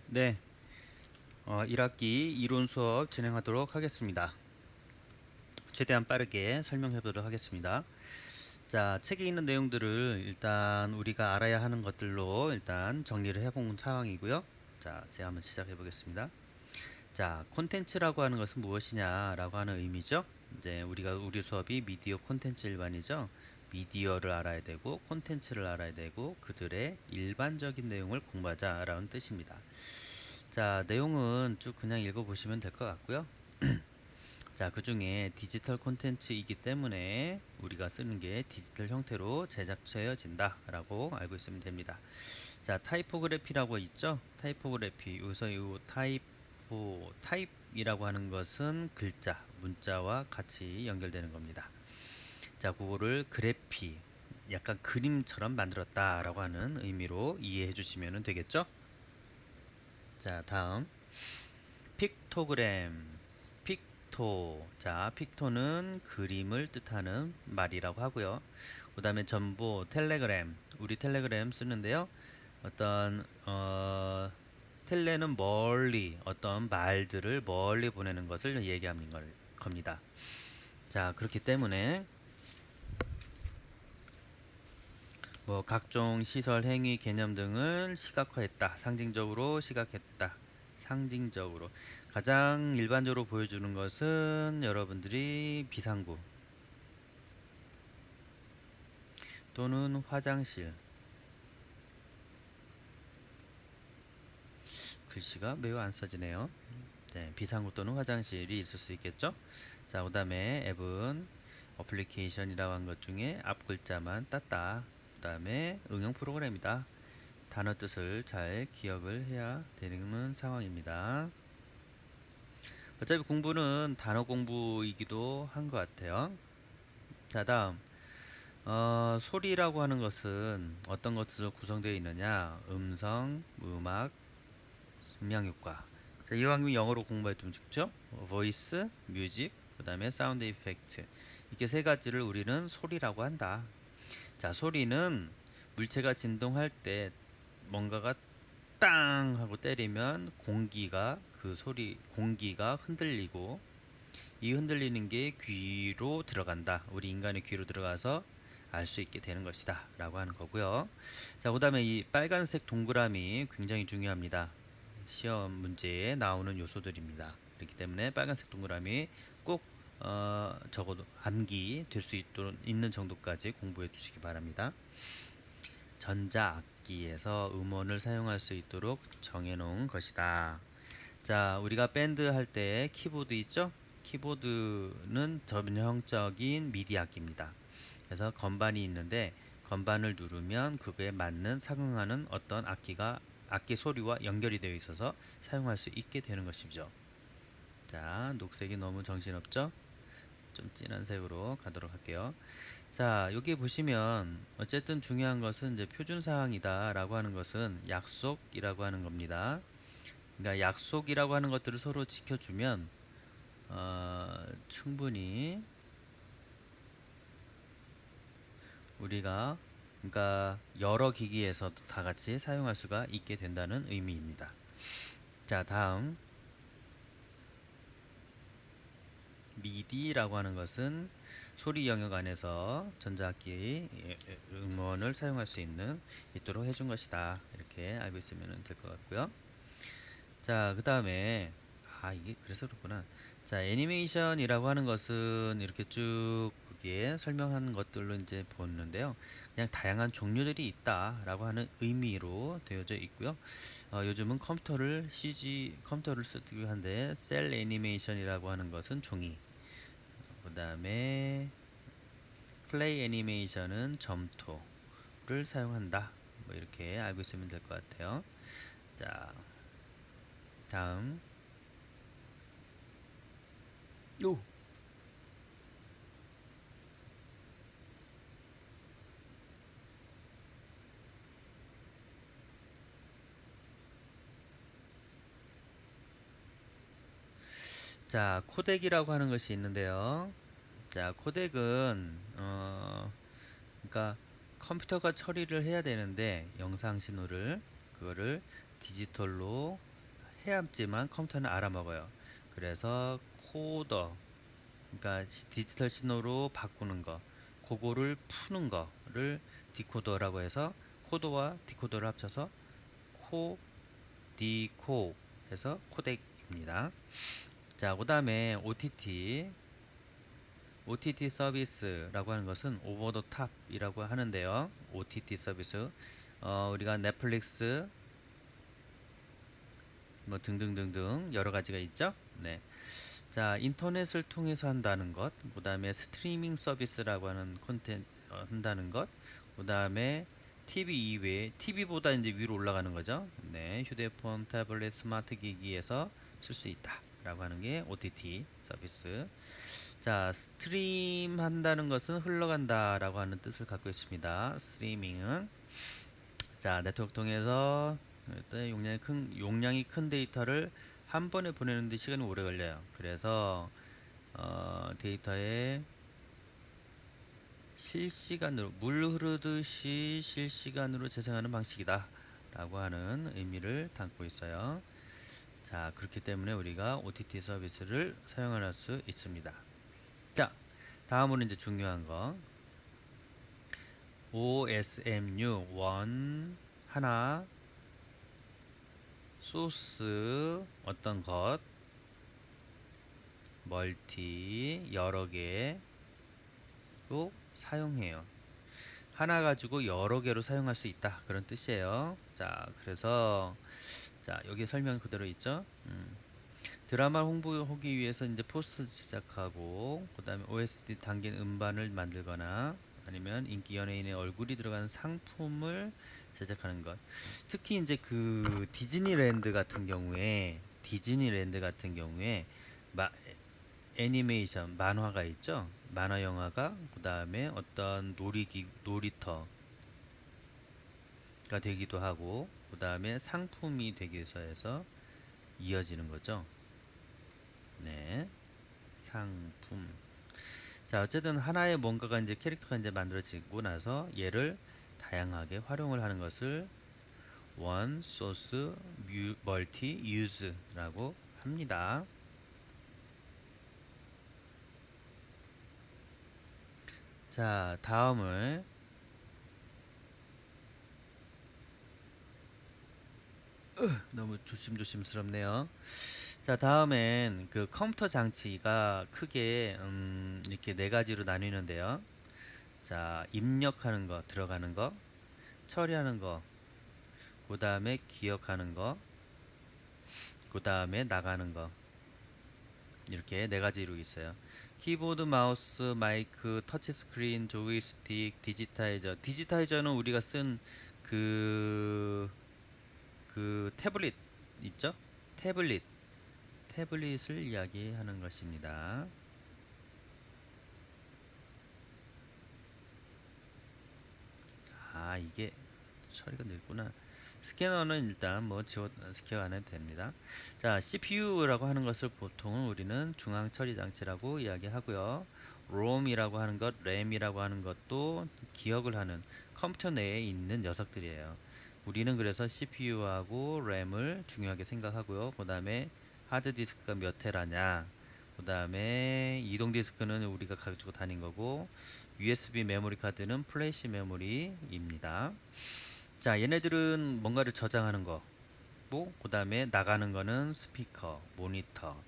네, 1학기 이론 수업 진행하도록 하겠습니다. 최대한 빠르게 설명해 보도록 하겠습니다. 자, 책에 있는 내용들을 일단 우리가 알아야 하는 것들로 일단 정리를 해본 상황이고요. 자, 제가 한번 시작해 보겠습니다. 자, 콘텐츠라고 하는 것은 무엇이냐라고 하는 의미죠. 이제 우리 수업이 미디어 콘텐츠 일반이죠. 미디어를 알아야 되고 콘텐츠를 알아야 되고 그들의 일반적인 내용을 공부하자라는 뜻입니다. 자, 내용은 쭉 그냥 읽어보시면 될 것 같고요. 자, 그 중에 디지털 콘텐츠이기 때문에 우리가 쓰는 게 디지털 형태로 제작되어진다 라고 알고 있으면 됩니다. 자, 타이포그래피라고 있죠. 타이포그래피, 여기서 이 타입이라고 하는 것은 글자, 문자와 같이 연결되는 겁니다. 자, 그거를 그래피, 약간 그림처럼 만들었다 라고 하는 의미로 이해해 주시면 되겠죠. 자, 다음 픽토그램, 픽토. 자, 픽토는 그림을 뜻하는 말이라고 하고요. 그 다음에 전보, 텔레그램. 우리 텔레그램 쓰는데요. 어떤 텔레는 멀리 어떤 말들을 멀리 보내는 것을 얘기하는 겁니다. 자, 그렇기 때문에 뭐 각종 시설, 행위, 개념 등을 시각화했다. 상징적으로 시각했다. 상징적으로 가장 일반적으로 보여주는 것은 여러분들이 비상구 또는 화장실. 글씨가 매우 안 써지네요. 네, 비상구 또는 화장실이 있을 수 있겠죠. 자, 그 다음에 앱은 어플리케이션이라고 한 것 중에 앞 글자만 땄다. 그 다음에 응용 프로그램이다. 단어 뜻을 잘 기억을 해야 되는 상황입니다. 어차피 공부는 단어 공부이기도 한 것 같아요. 자, 다음 소리라고 하는 것은 어떤 것으로 구성되어 있느냐? 음성, 음악, 음향 효과. 자, 이왕이면 영어로 공부했으면 좋죠? voice, music, 그 다음에 사운드 이펙트. 이렇게 세 가지를 우리는 소리라고 한다. 자, 소리는 물체가 진동할 때 뭔가가 땅 하고 때리면 공기가 흔들리고 이 흔들리는 게 귀로 들어간다. 우리 인간의 귀로 들어가서 알 수 있게 되는 것이다 라고 하는 거고요. 자, 그 다음에 이 빨간색 동그라미 굉장히 중요합니다. 시험 문제에 나오는 요소들입니다. 그렇기 때문에 빨간색 동그라미 꼭 적어도 암기 될 수 있는 정도까지 공부해 주시기 바랍니다. 전자악기에서 음원을 사용할 수 있도록 정해놓은 것이다. 자, 우리가 밴드 할 때 키보드 있죠? 키보드는 전형적인 미디 악기입니다. 그래서 건반이 있는데 건반을 누르면 그거에 맞는 상응하는 어떤 악기 소리와 연결이 되어 있어서 사용할 수 있게 되는 것이죠. 자, 녹색이 너무 정신없죠? 좀 진한 색으로 가도록 할게요. 자, 여기 보시면 어쨌든 중요한 것은 이제 표준사항이다라고 하는 것은 약속이라고 하는 겁니다. 그러니까 약속이라고 하는 것들을 서로 지켜주면 충분히 우리가 그러니까 여러 기기에서도 다 같이 사용할 수가 있게 된다는 의미입니다. 자, 다음 미디라고 하는 것은 소리 영역 안에서 전자악기의 음원을 사용할 수 있도록 해준 것이다. 이렇게 알고 있으면 될 것 같고요. 자, 그 다음에 이게 그래서 그렇구나. 자, 애니메이션이라고 하는 것은 이렇게 쭉 거기에 설명하는 것들로 이제 보는데요. 그냥 다양한 종류들이 있다라고 하는 의미로 되어져 있고요. 요즘은 컴퓨터를 쓰기도 한데 셀 애니메이션이라고 하는 것은 종이. 그 다음에 플레이 애니메이션은 점토를 사용한다. 뭐 이렇게 알고 있으면 될 것 같아요. 자, 다음. 오! 자, 코덱이라고 하는 것이 있는데요. 자, 코덱은 그러니까 컴퓨터가 처리를 해야 되는데 영상 신호를 그거를 디지털로 해야지만 컴퓨터는 알아먹어요. 그래서 코더, 그러니까 디지털 신호로 바꾸는 거, 그거를 푸는 거를 디코더라고 해서 코더와 디코더를 합쳐서 코 디코 해서 코덱입니다. 자, 그다음에 OTT 서비스라고 하는 것은 오버 더 탑이라고 하는데요. OTT 서비스, 우리가 넷플릭스 뭐 등등등등 여러 가지가 있죠. 네. 자, 인터넷을 통해서 한다는 것, 그 다음에 스트리밍 서비스라고 하는 콘텐츠 한다는 것, 그 다음에 TV 이외에 TV보다 이제 위로 올라가는 거죠. 네, 휴대폰, 태블릿, 스마트 기기에서 쓸 수 있다라고 하는 게 OTT 서비스. 자, 스트림 한다는 것은 흘러간다라고 하는 뜻을 갖고 있습니다. 스트리밍은 자, 네트워크 통해서 일단 용량이 큰 데이터를 한 번에 보내는데 시간이 오래 걸려요. 그래서 데이터에 실시간으로 물 흐르듯이 실시간으로 재생하는 방식이다 라고 하는 의미를 담고 있어요. 자, 그렇기 때문에 우리가 OTT 서비스를 사용할 수 있습니다. 자, 다음으로 이제 중요한 거 OSMU 원 하나 소스 어떤 것 멀티 여러 개로 사용해요. 하나 가지고 여러 개로 사용할 수 있다 그런 뜻이에요. 자, 그래서 자, 여기 설명 그대로 있죠. 드라마 홍보하기 위해서 이제 포스터 제작하고 그다음에 OST 담긴 음반을 만들거나 아니면 인기 연예인의 얼굴이 들어가는 상품을 제작하는 것. 특히 이제 그 디즈니랜드 같은 경우에 마, 애니메이션 만화가 있죠. 만화 영화가 그다음에 어떤 놀이터가 되기도 하고 그다음에 상품이 되기 위해서 해서 이어지는 거죠. 네. 상품. 자, 어쨌든 하나의 뭔가가 이제 캐릭터가 이제 만들어지고 나서 얘를 다양하게 활용을 하는 것을 원 소스 멀티 유즈라고 합니다. 자, 다음을 너무 조심스럽네요. 자, 다음엔 그 컴퓨터 장치가 크게 이렇게 네 가지로 나뉘는데요. 자, 입력하는 거, 들어가는 거, 처리하는 거, 그 다음에 기억하는 거, 그 다음에 나가는 거. 이렇게 네 가지로 있어요. 키보드, 마우스, 마이크, 터치 스크린, 조이스틱, 디지타이저. 디지타이저는 우리가 쓴 그, 그 태블릿 있죠? 태블릿. 태블릿을 이야기하는 것입니다. 아, 이게 처리가 늦구나. 스캐너는 일단 뭐 스캐너 안 해도 됩니다. 자, CPU라고 하는 것을 보통은 우리는 중앙 처리 장치라고 이야기하고요. ROM이라고 하는 것, RAM이라고 하는 것도 기억을 하는 컴퓨터 내에 있는 녀석들이에요. 우리는 그래서 CPU하고 RAM을 중요하게 생각하고요. 그 다음에 하드디스크가 몇 테라냐. 그 다음에 이동 디스크는 우리가 가지고 다닌 거고 USB 메모리 카드는 플래시 메모리입니다. 자, 얘네들은 뭔가를 저장하는 거, 그 다음에 나가는 거는 스피커, 모니터,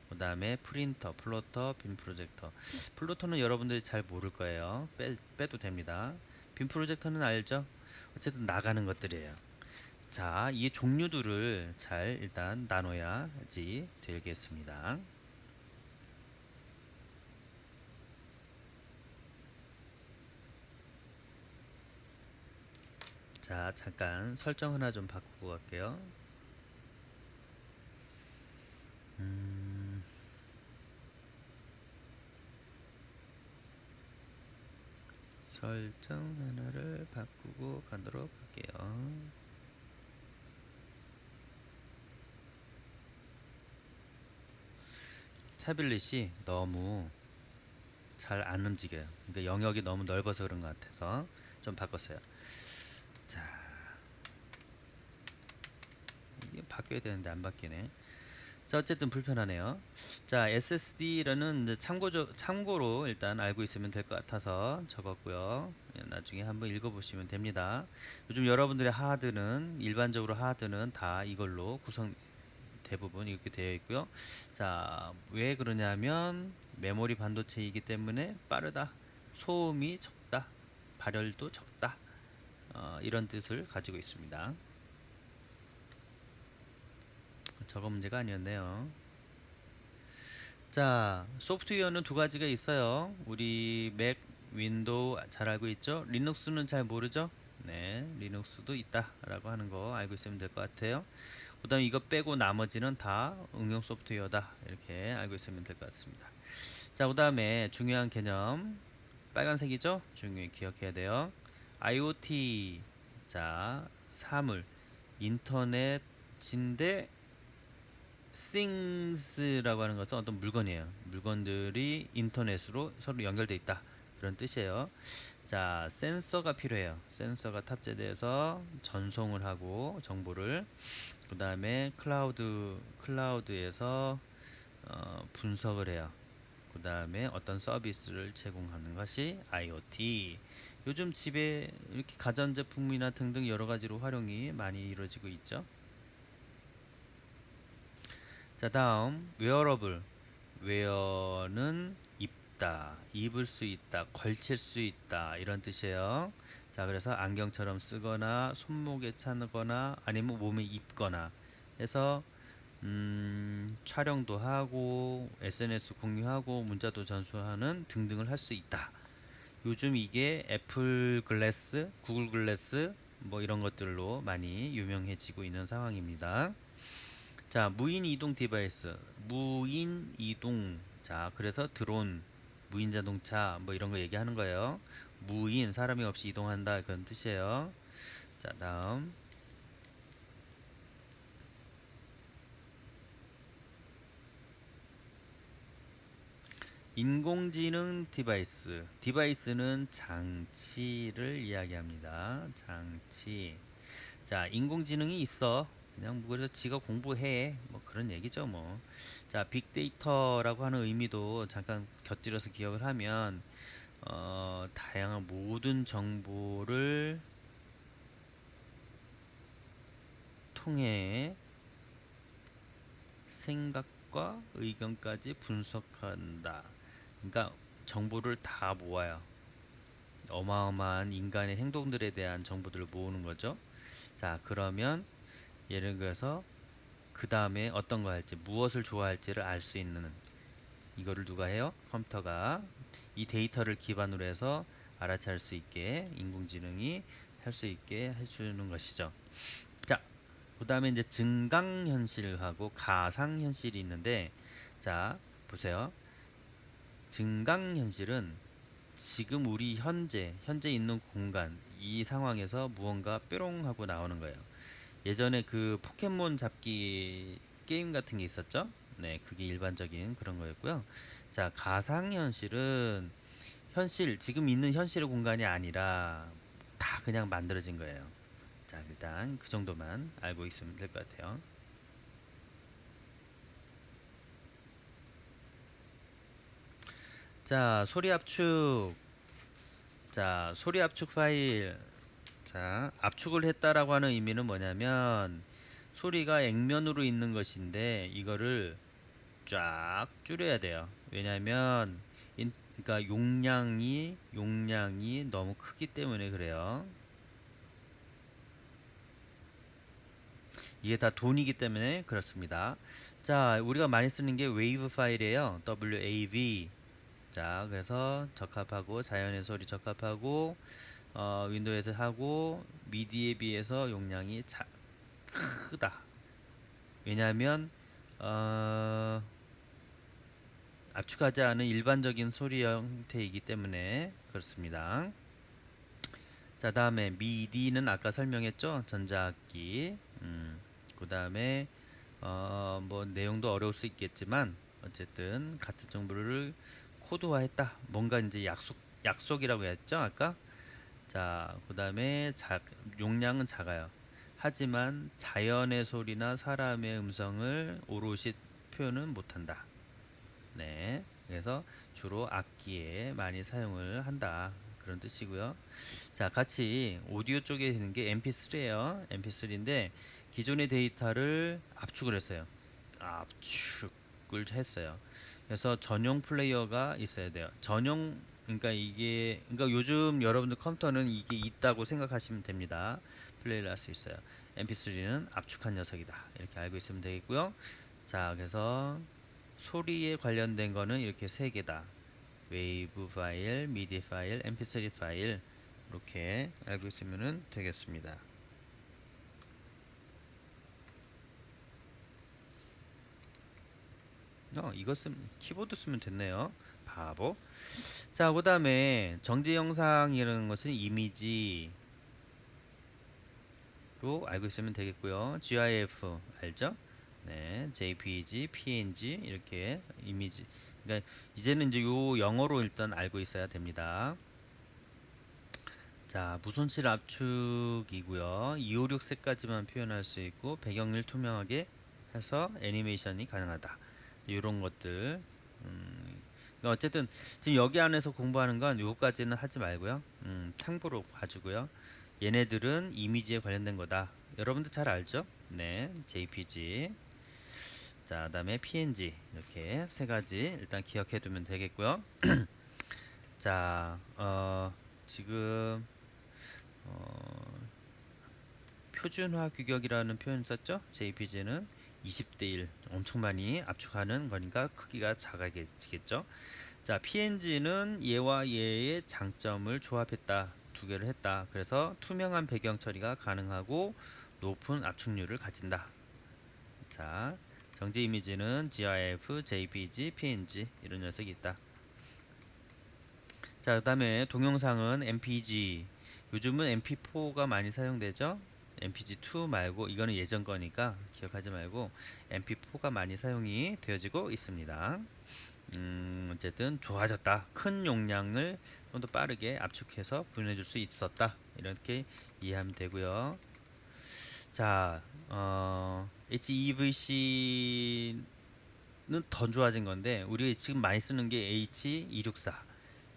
그 다음에 프린터, 플로터, 빔 프로젝터. 플로터는 여러분들이 잘 모를 거예요. 빼도 됩니다. 빔 프로젝터는 알죠? 어쨌든 나가는 것들이에요. 자, 이 종류들을 잘 일단 나눠야지 되겠습니다. 자, 잠깐 설정 하나 좀 바꾸고 갈게요. 설정 하나를 바꾸고 가도록 할게요. 태블릿이 너무 잘 안 움직여요. 그러니까 영역이 너무 넓어서 그런 것 같아서 좀 바꿨어요. 자, 이게 바뀌어야 되는데 안 바뀌네. 자, 어쨌든 불편하네요. 자, SSD라는 이제 참고로 일단 알고 있으면 될 것 같아서 적었고요. 예, 나중에 한번 읽어보시면 됩니다. 요즘 여러분들의 하드는 일반적으로 하드는 다 이걸로 구성 대부분 이렇게 되어 있고요. 자, 왜 그러냐면 메모리 반도체이기 때문에 빠르다, 소음이 적다, 발열도 적다, 이런 뜻을 가지고 있습니다. 저거 문제가 아니었네요. 자, 소프트웨어는 두 가지가 있어요. 우리 맥, 윈도우 잘 알고 있죠? 리눅스는 잘 모르죠? 네, 리눅스도 있다라고 하는 거 알고 있으면 될 것 같아요. 그 다음에 이거 빼고 나머지는 다 응용 소프트웨어다, 이렇게 알고 있으면 될 것 같습니다. 자, 그 다음에 중요한 개념, 빨간색이죠? 중요히 기억해야 돼요. IoT, 자, 사물, 인터넷인데 things라고 하는 것은 어떤 물건이에요. 물건들이 인터넷으로 서로 연결되어 있다, 그런 뜻이에요. 자, 센서가 필요해요. 센서가 탑재돼서 전송을 하고 정보를, 그 다음에 클라우드에서 분석을 해요. 그 다음에 어떤 서비스를 제공하는 것이 IoT. 요즘 집에 이렇게 가전제품이나 등등 여러 가지로 활용이 많이 이루어지고 있죠. 자, 다음 웨어러블. 웨어는 입다, 입을 수 있다, 걸칠 수 있다, 이런 뜻이에요. 자, 그래서 안경처럼 쓰거나 손목에 차거나 아니면 몸에 입거나 해서 촬영도 하고 SNS 공유하고 문자도 전송하는 등등을 할 수 있다. 요즘 이게 애플 글래스, 구글 글래스 뭐 이런 것들로 많이 유명해지고 있는 상황입니다. 자, 무인 이동 디바이스, 무인 이동. 자, 그래서 드론, 무인 자동차 뭐 이런 거 얘기하는 거예요. 무인, 사람이 없이 이동한다, 그런 뜻이에요. 자, 다음 인공지능 디바이스. 디바이스는 장치를 이야기합니다. 장치. 자, 인공지능이 있어. 그냥 뭐 그래서 지가 공부해. 뭐 그런 얘기죠, 뭐. 자, 빅데이터라고 하는 의미도 잠깐 곁들여서 기억을 하면 다양한 모든 정보를 통해 생각과 의견까지 분석한다. 그러니까 정보를 다 모아요. 어마어마한 인간의 행동들에 대한 정보들을 모으는 거죠. 자, 그러면 예를 들어서 그 다음에 어떤 거 할지, 무엇을 좋아할지를 알 수 있는, 이거를 누가 해요? 컴퓨터가 이 데이터를 기반으로 해서 알아챌 수 있게, 인공지능이 할 수 있게 해주는 것이죠. 자, 그 다음에 이제 증강현실하고 가상현실이 있는데, 자, 보세요. 증강현실은 지금 우리 현재 있는 공간, 이 상황에서 무언가 뾰롱 하고 나오는 거예요. 예전에 그 포켓몬 잡기 게임 같은 게 있었죠? 네, 그게 일반적인 그런 거였고요. 자, 가상현실은 지금 있는 현실의 공간이 아니라 다 그냥 만들어진 거예요. 자, 일단 그 정도만 알고 있으면 될 것 같아요. 자, 소리 압축. 자, 소리 압축 파일. 자, 압축을 했다라고 하는 의미는 뭐냐면 소리가 액면으로 있는 것인데 이거를 쫙 줄여야 돼요. 왜냐하면 그러니까 용량이 너무 크기 때문에 그래요. 이게 다 돈이기 때문에 그렇습니다. 자, 우리가 많이 쓰는 게 웨이브 파일이에요. WAV. 자, 그래서 적합하고 자연의 소리 적합하고 윈도우에서 하고 미디에 비해서 용량이 크다. 왜냐하면 어, 압축하지 않은 일반적인 소리 형태이기 때문에 그렇습니다. 자, 다음에 미디는 아까 설명했죠. 전자악기. 그 다음에 뭐 내용도 어려울 수 있겠지만 어쨌든 같은 정보를 코드화했다. 뭔가 이제 약속이라고 했죠 아까. 자, 그 다음에 용량은 작아요. 하지만 자연의 소리나 사람의 음성을 오롯이 표현은 못한다. 네, 그래서 주로 악기에 많이 사용을 한다. 그런 뜻이고요. 자, 같이 오디오 쪽에 있는 게 MP3예요. MP3인데 기존의 데이터를 압축을 했어요. 압축을 했어요. 그래서 전용 플레이어가 있어야 돼요. 전용 그러니까 이게 그러니까 요즘 여러분들 컴퓨터는 이게 있다고 생각하시면 됩니다. 플레이를 할 수 있어요. MP3는 압축한 녀석이다. 이렇게 알고 있으면 되겠고요. 자, 그래서 소리에 관련된 거는 이렇게 세 개다. 웨이브 파일, 미디 파일, MP3 파일 이렇게 알고 있으면 되겠습니다. 이거 키보드 쓰면 됐네요. 바보. 자, 그 다음에 정지 영상이라는 것은 이미지로 알고 있으면 되겠고요. GIF 알죠? 네, JPG, PNG 이렇게 이미지. 그러니까 이제는 이제 요 영어로 일단 알고 있어야 됩니다. 자, 무손실 압축이고요. 256색까지만 표현할 수 있고 배경을 투명하게 해서 애니메이션이 가능하다. 이런 것들. 그러니까 어쨌든 지금 여기 안에서 공부하는 건 요거까지는 하지 말고요. 참고로 봐주고요. 얘네들은 이미지에 관련된 거다. 여러분들 잘 알죠? 네, JPG. 자, 그다음에 PNG 이렇게 세 가지 일단 기억해 두면 되겠고요. 자, 지금 어, 표준화 규격이라는 표현 썼죠? JPG는 20대 1 엄청 많이 압축하는 거니까 크기가 작아지겠죠? 자, PNG는 얘와 얘의 장점을 조합했다. 두 개를 했다. 그래서 투명한 배경 처리가 가능하고 높은 압축률을 가진다. 자, 정제 이미지는 GIF, JPG, PNG 이런 녀석이 있다. 자, 그 다음에 동영상은 MPG. 요즘은 MP4가 많이 사용되죠? MPG2 말고 이거는 예전 거니까 기억하지 말고 MP4가 많이 사용이 되어지고 있습니다. 어쨌든 좋아졌다. 큰 용량을 좀 더 빠르게 압축해서 보내줄 수 있었다. 이렇게 이해하면 되고요. 자, HEVC는 더 좋아진 건데 우리 지금 많이 쓰는 게 H264.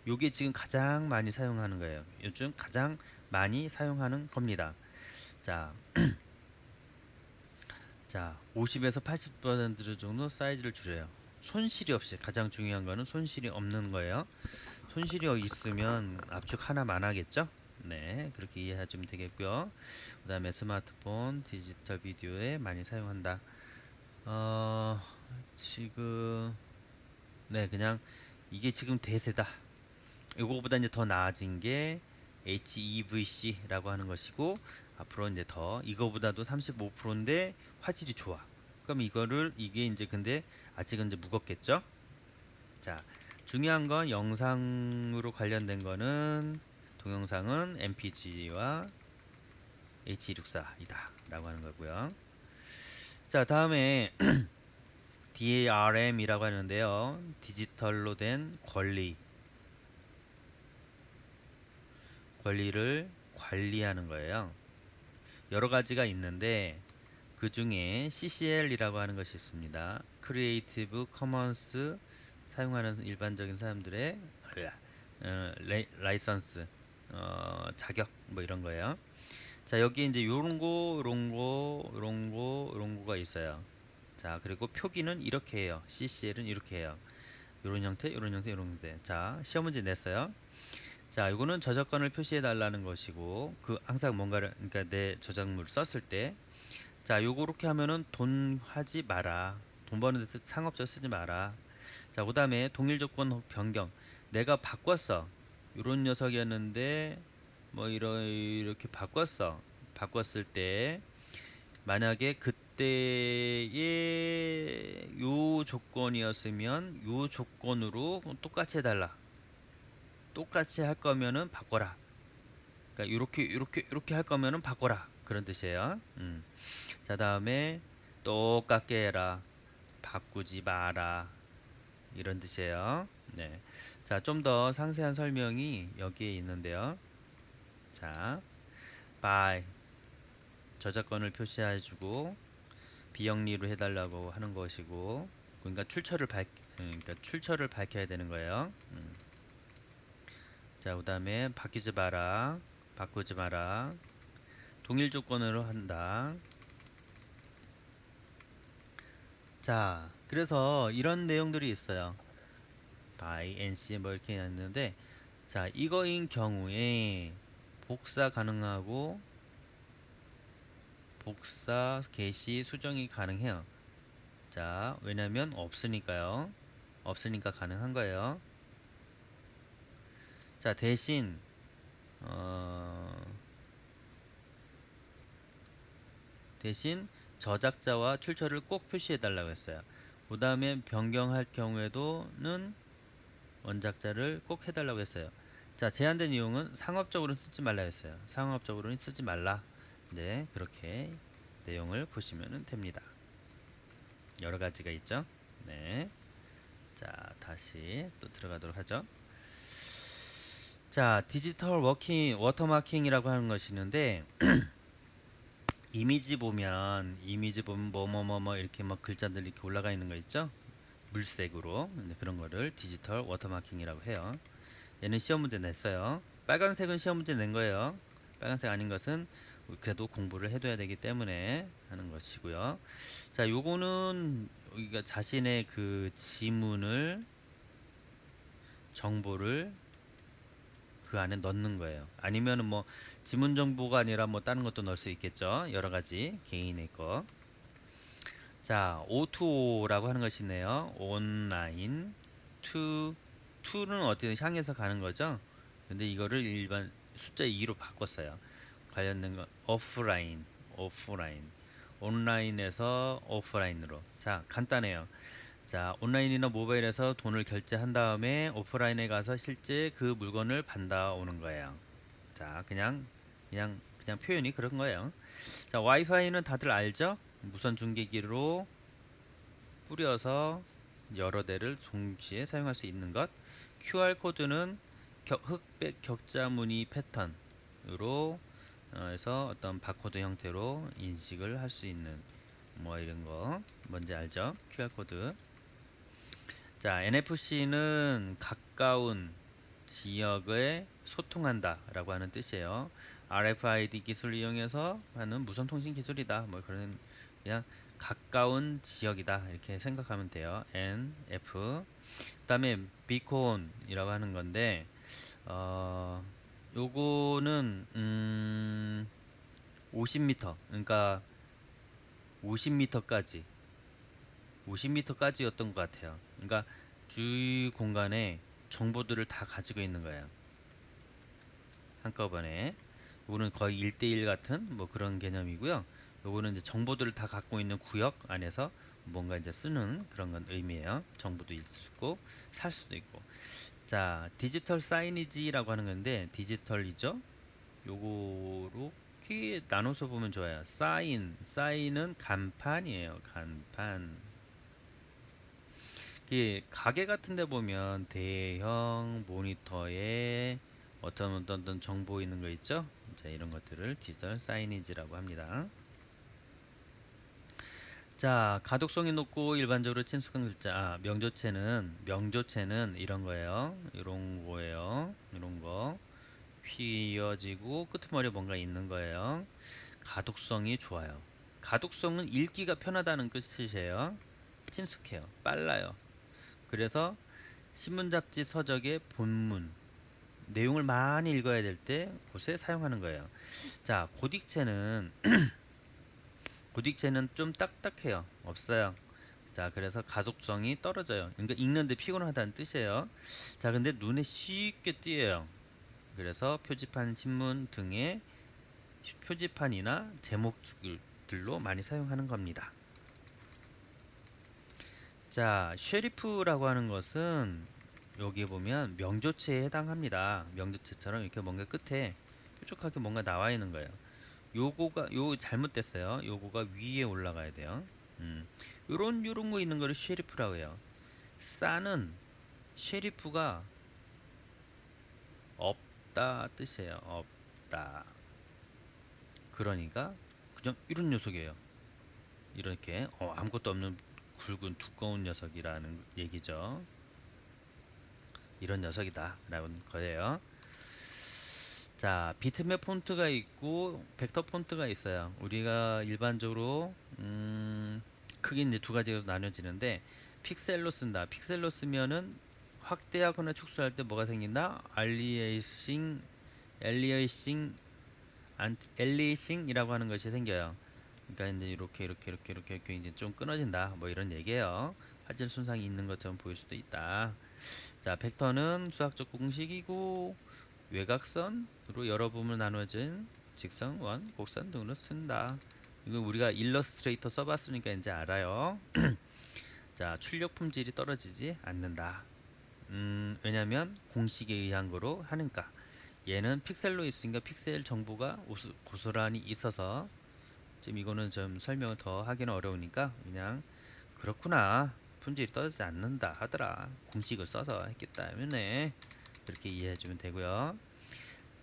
요게 지금 가장 많이 사용하는 거예요. 요즘 가장 많이 사용하는 겁니다. 자, 자, 50에서 80% 정도 사이즈를 줄여요. 손실이 없이 가장 중요한 거는 손실이 없는 거예요. 손실이 있으면 압축 하나만 하겠죠? 네, 그렇게 이해하시면 되겠고요. 그 다음에 스마트폰, 디지털 비디오에 많이 사용한다. 어, 지금, 네, 그냥 이게 지금 대세다. 이거보다 이제 더 나아진 게 HEVC라고 하는 것이고, 앞으로 이제 더 이거보다도 35%인데 화질이 좋아. 그럼 이게 이제 근데 아직은 이제 무겁겠죠? 자, 중요한 건 영상으로 관련된 거는 동영상은 MPG와 H264이다 라고 하는 거고요. 자, 다음에 DRM이라고 하는데요. 디지털로 된 권리를 관리하는 거예요. 여러 가지가 있는데 그 중에 CCL이라고 하는 것이 있습니다. 크리에이티브 커먼스 사용하는 일반적인 사람들의 라이선스 자격 뭐 이런 거예요. 자, 여기 이제 요런 거가 있어요. 자, 그리고 표기는 이렇게 해요. CCL은 이렇게 해요. 요런 형태, 요런 형태, 요런 형태. 자, 시험 문제 냈어요. 자, 이거는 저작권을 표시해 달라는 것이고 항상 뭔가를 그러니까 내 저작물을 썼을 때 자, 요렇게 하면은 돈 하지 마라. 돈 버는 데서 상업적 쓰지 마라. 자, 그 다음에 동일 조건 변경. 내가 바꿨어. 요런 녀석이었는데 뭐 이렇게 바꿨어. 바꿨을 때 만약에 그때의 요 조건이었으면 요 조건으로 똑같이 해달라. 똑같이 할 거면은 바꿔라. 그러니까 요렇게 할 거면은 바꿔라. 그런 뜻이에요. 자, 다음에 똑같게 해라. 바꾸지 마라. 이런 뜻이에요. 네. 자, 좀 더 상세한 설명이 여기에 있는데요. 자, by 저작권을 표시해주고 비영리로 해달라고 하는 것이고, 그러니까 출처를 밝혀야 되는 거예요. 자, 그다음에 바뀌지 마라, 바꾸지 마라, 동일 조건으로 한다. 자, 그래서 이런 내용들이 있어요. by NC 뭐 이렇게 있는데, 자, 이거인 경우에 복사 가능하고 복사 게시 수정이 가능해요. 자, 왜냐면 없으니까요. 없으니까 가능한 거예요. 자, 대신 대신 저작자와 출처를 꼭 표시해 달라고 했어요. 그 다음에 변경할 경우에도는 원작자를 꼭 해달라고 했어요. 자, 제한된 이용은 상업적으로는 쓰지 말라 했어요. 상업적으로는 쓰지 말라. 네, 그렇게 내용을 보시면 됩니다. 여러 가지가 있죠. 네. 자, 다시 또 들어가도록 하죠. 자, 디지털 워터마킹이라고 하는 것이 있는데, 이미지 보면 뭐뭐뭐뭐 이렇게 막 글자들 이렇게 올라가 있는 거 있죠? 물색으로. 그런 거를 디지털 워터마킹이라고 해요. 얘는 시험 문제 냈어요. 빨간색은 시험 문제 낸 거예요. 빨간색 아닌 것은 그래도 공부를 해둬야 되기 때문에 하는 것이고요. 자, 요거는 우리가 자신의 그 지문을, 정보를 그 안에 넣는 거예요. 아니면은 뭐 지문 정보가 아니라 뭐 다른 것도 넣을 수 있겠죠. 여러 가지 개인의 거. 자, O2O라고 하는 것이 있네요. 온라인 to는 어떻게 향해서 가는 거죠. 근데 이거를 일반 숫자 2로 바꿨어요. 관련된 거 오프라인 온라인에서 오프라인으로. 자, 간단해요. 자, 온라인이나 모바일에서 돈을 결제한 다음에 오프라인에 가서 실제 그 물건을 받아오는 거예요. 자, 그냥 표현이 그런 거예요. 자, 와이파이는 다들 알죠? 무선 중계기로 뿌려서 여러 대를 동시에 사용할 수 있는 것. QR 코드는 흑백 격자 무늬 패턴으로 해서 어떤 바코드 형태로 인식을 할 수 있는 뭐 이런 거 뭔지 알죠? QR 코드. 자, NFC는 가까운 지역에 소통한다라고 하는 뜻이에요. RFID 기술을 이용해서 하는 무선 통신 기술이다. 뭐 그런 그냥 가까운 지역이다 이렇게 생각하면 돼요. NF. 그다음에 비콘이라고 하는 건데 요거는 50m 그러니까 50m까지 50m까지였던 것 같아요. 그러니까 주위 공간에 정보들을 다 가지고 있는 거예요. 한꺼번에. 요거는 거의 1대1 같은 뭐 그런 개념이고요. 요거는 이제 정보들을 다 갖고 있는 구역 안에서 뭔가 이제 쓰는 그런 건 의미예요. 정보도 있고 살 수도 있고. 자, 디지털 사이니지라고 하는 건데 디지털이죠. 요거로 크게 나눠서 보면 좋아요. 사인은 간판이에요. 간판. 이 가게 같은 데 보면 대형 모니터에 어떤 정보 있는 거 있죠? 자, 이런 것들을 디지털 사이니지라고 합니다. 자, 가독성이 높고 일반적으로 친숙한 글자. 명조체는 이런 거예요. 이런 거예요. 이런 거. 휘어지고 끄트머리에 뭔가 있는 거예요. 가독성이 좋아요. 가독성은 읽기가 편하다는 뜻이에요. 친숙해요. 빨라요. 그래서 신문 잡지 서적의 본문 내용을 많이 읽어야 될 때 곳에 사용하는 거예요. 자, 고딕체는 좀 딱딱해요. 없어요. 자, 그래서 가독성이 떨어져요. 그러니까 읽는데 피곤하다는 뜻이에요. 자, 근데 눈에 쉽게 띄어요. 그래서 표지판, 신문 등의 표지판이나 제목들로 많이 사용하는 겁니다. 자, 쉐리프라고 하는 것은 여기 보면 명조체에 해당합니다. 명조체처럼 이렇게 뭔가 끝에 뾰족하게 뭔가 나와 있는 거예요. 요 잘못됐어요. 요거가 위에 올라가야 돼요. 요런 거 있는 거를 쉐리프라고 해요. 싸는 쉐리프가 없다 뜻이에요. 없다. 그러니까 그냥 이런 녀석이에요. 이렇게 아무것도 없는 굵은 두꺼운 녀석이라는 얘기죠. 이런 녀석이다 라는 거예요. 자, 비트맵 폰트가 있고 벡터 폰트가 있어요. 우리가 일반적으로 크게 이제 두 가지로 나눠지는데, 픽셀로 쓴다. 픽셀로 쓰면은 확대하거나 축소할 때 뭐가 생긴다? 엘리에이싱이라고 하는 것이 생겨요. 그러니까 이제 이렇게 이제 좀 끊어진다. 뭐 이런 얘기예요. 화질 손상이 있는 것처럼 보일 수도 있다. 자, 벡터는 수학적 공식이고 외곽선으로 여러 부분으로 나눠진 직선, 원, 곡선 등으로 쓴다. 이거 우리가 일러스트레이터 써봤으니까 이제 알아요. 자, 출력 품질이 떨어지지 않는다. 왜냐면 공식에 의한 거로 하니까. 얘는 픽셀로 있으니까 픽셀 정보가 고스란히 있어서 지금 이거는 좀 설명을 더 하기는 어려우니까 그냥 그렇구나, 품질이 떨어지지 않는다 하더라, 공식을 써서 했기 때문에 그렇게 이해해주면 되고요.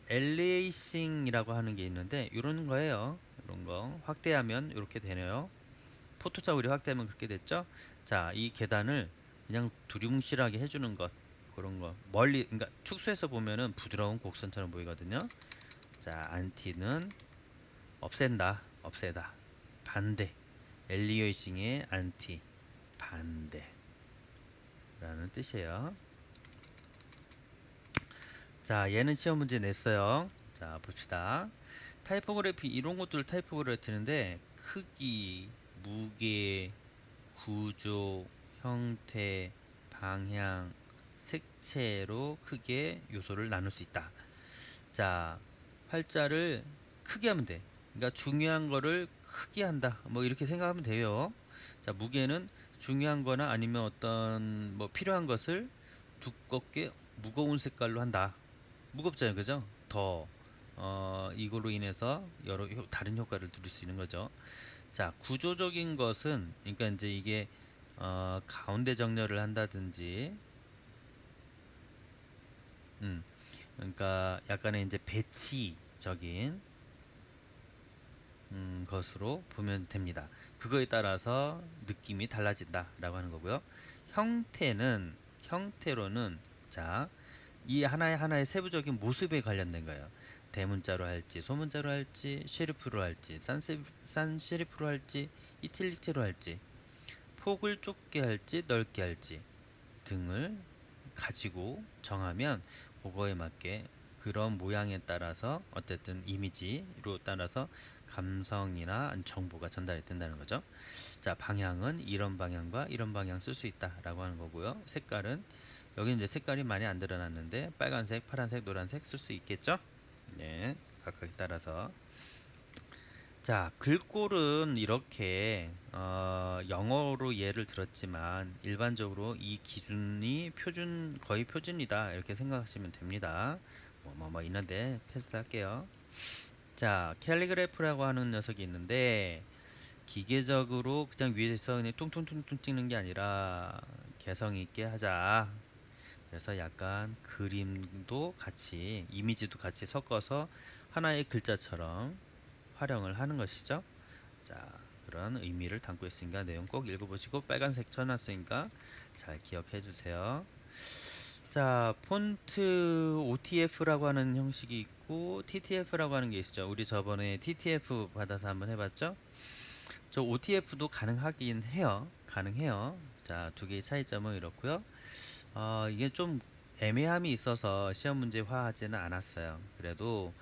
엘리에이싱이라고 하는 게 있는데 이런 거예요. 이런 거 확대하면 이렇게 되네요. 포토차 우리 확대하면 그렇게 됐죠. 자, 이 계단을 그냥 두리뭉실하게 해주는 것, 그런 거 멀리, 그러니까 축소해서 보면은 부드러운 곡선처럼 보이거든요. 자, 안티는 없앤다, 없애다, 반대. 엘리에이싱의 안티, 반대라는 뜻이에요. 자, 얘는 시험 문제 냈어요. 자, 봅시다. 타이포그래피, 이런 것들 타이포그래피인데 크기, 무게, 구조, 형태, 방향, 색채로 크게 요소를 나눌 수 있다. 자, 활자를 크게 하면 돼. 그러니까 중요한 거를 크게 한다. 뭐 이렇게 생각하면 돼요. 자, 무게는 중요한 거나 아니면 어떤 뭐 필요한 것을 두껍게 무거운 색깔로 한다. 무겁잖아요, 그죠? 더 이걸로 인해서 여러 다른 효과를 누릴 수 있는 거죠. 자, 구조적인 것은 그러니까 이제 이게 가운데 정렬을 한다든지, 그러니까 약간의 이제 배치적인 것으로 보면 됩니다. 그거에 따라서 느낌이 달라진다라고 하는 거고요. 형태로는 자, 이 하나의 세부적인 모습에 관련된 거예요. 대문자로 할지, 소문자로 할지, 셰리프로 할지, 산셰리프로 할지, 이틸리티로 할지, 폭을 좁게 할지, 넓게 할지 등을 가지고 정하면 그거에 맞게 그런 모양에 따라서 어쨌든 이미지로 따라서 감성이나 정보가 전달이 된다는 거죠. 자, 방향은 이런 방향과 이런 방향 쓸 수 있다라고 하는 거고요. 색깔은 여기 이제 색깔이 많이 안 드러났는데 빨간색, 파란색, 노란색 쓸 수 있겠죠? 네, 각각에 따라서. 자, 글꼴은 이렇게 영어로 예를 들었지만 일반적으로 이 기준이 거의 표준이다 이렇게 생각하시면 됩니다. 뭐 있는데 패스할게요. 자, 캘리그래프라고 하는 녀석이 있는데 기계적으로 그냥 위에서 그냥 퉁퉁퉁퉁 찍는 게 아니라 개성 있게 하자. 그래서 약간 그림도 같이, 이미지도 같이 섞어서 하나의 글자처럼 활용을 하는 것이죠. 자, 그런 의미를 담고 있으니까 내용 꼭 읽어보시고, 빨간색 쳐놨으니까 잘 기억해 주세요. 자, 폰트 OTF라고 하는 형식이 있고 TTF라고 하는 게 있죠. 우리 저번에 TTF 받아서 한번 해봤죠. 저 OTF도 가능하긴 해요. 가능해요. 자, 두 개의 차이점은 이렇고요. 이게 좀 애매함이 있어서 시험 문제화하지는 않았어요. 그래도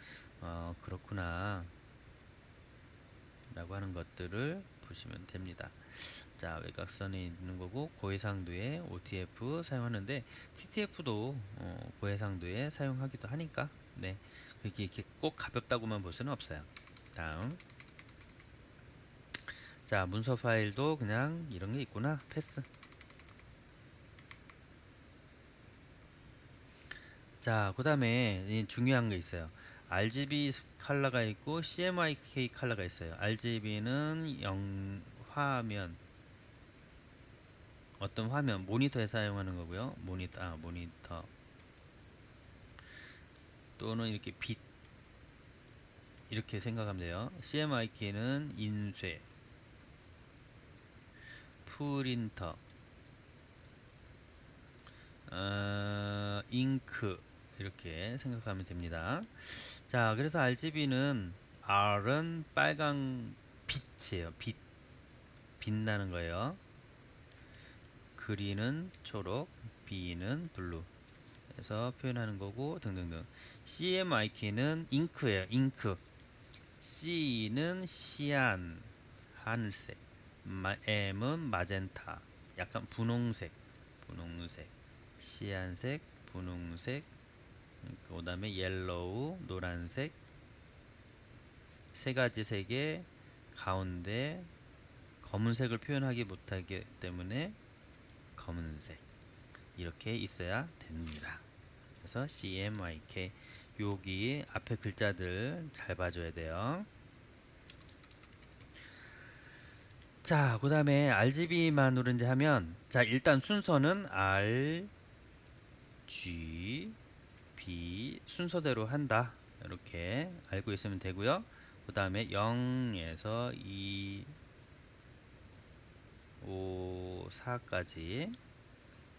그렇구나 라고 하는 것들을 보시면 됩니다. 자, 외곽선에 있는 거고 고해상도에 OTF 사용하는데 TTF도 고해상도에 사용하기도 하니까, 네, 그게 이렇게 꼭 가볍다고만 볼 수는 없어요. 다음. 자, 문서 파일도 그냥 이런 게 있구나, 패스. 자, 그 다음에 중요한 게 있어요. RGB 컬러가 있고 CMYK 컬러가 있어요. RGB는 화면, 어떤 화면, 모니터에 사용하는 거고요. 모니터 또는 이렇게 빛, 이렇게 생각하면 돼요. CMYK는 인쇄, 프린터, 잉크 이렇게 생각하면 됩니다. 자, 그래서 RGB는 R은 빨간 빛이에요. 빛나는 거예요. 그린은 초록, B는 블루. 그래서 표현하는 거고 등등등. CMYK는 잉크예요. 잉크. C는 시안, 하늘색. M은 마젠타, 약간 분홍색. 분홍색. 시안색, 분홍색. 그 다음에 옐로우, 노란색. 세 가지 색의 가운데 검은색을 표현하기 못하기 때문에 검은색 이렇게 있어야 됩니다. 그래서 CMYK 여기 앞에 글자들 잘 봐줘야 돼요. 자, 그 다음에 RGB만으로 이제 하면, 자, 일단 순서는 R, G, B 순서대로 한다. 이렇게 알고 있으면 되고요. 그 다음에 0에서 2, 5, 4까지,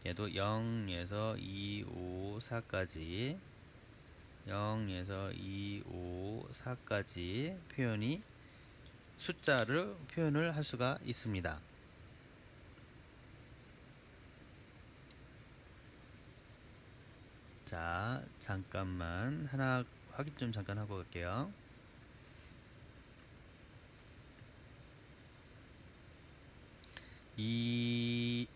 얘도 0에서 2, 5, 4까지, 0에서 2, 5, 4까지 표현이 숫자를 표현을 할 수가 있습니다. 자, 잠깐만 하나 확인 좀 잠깐 하고 갈게요. 이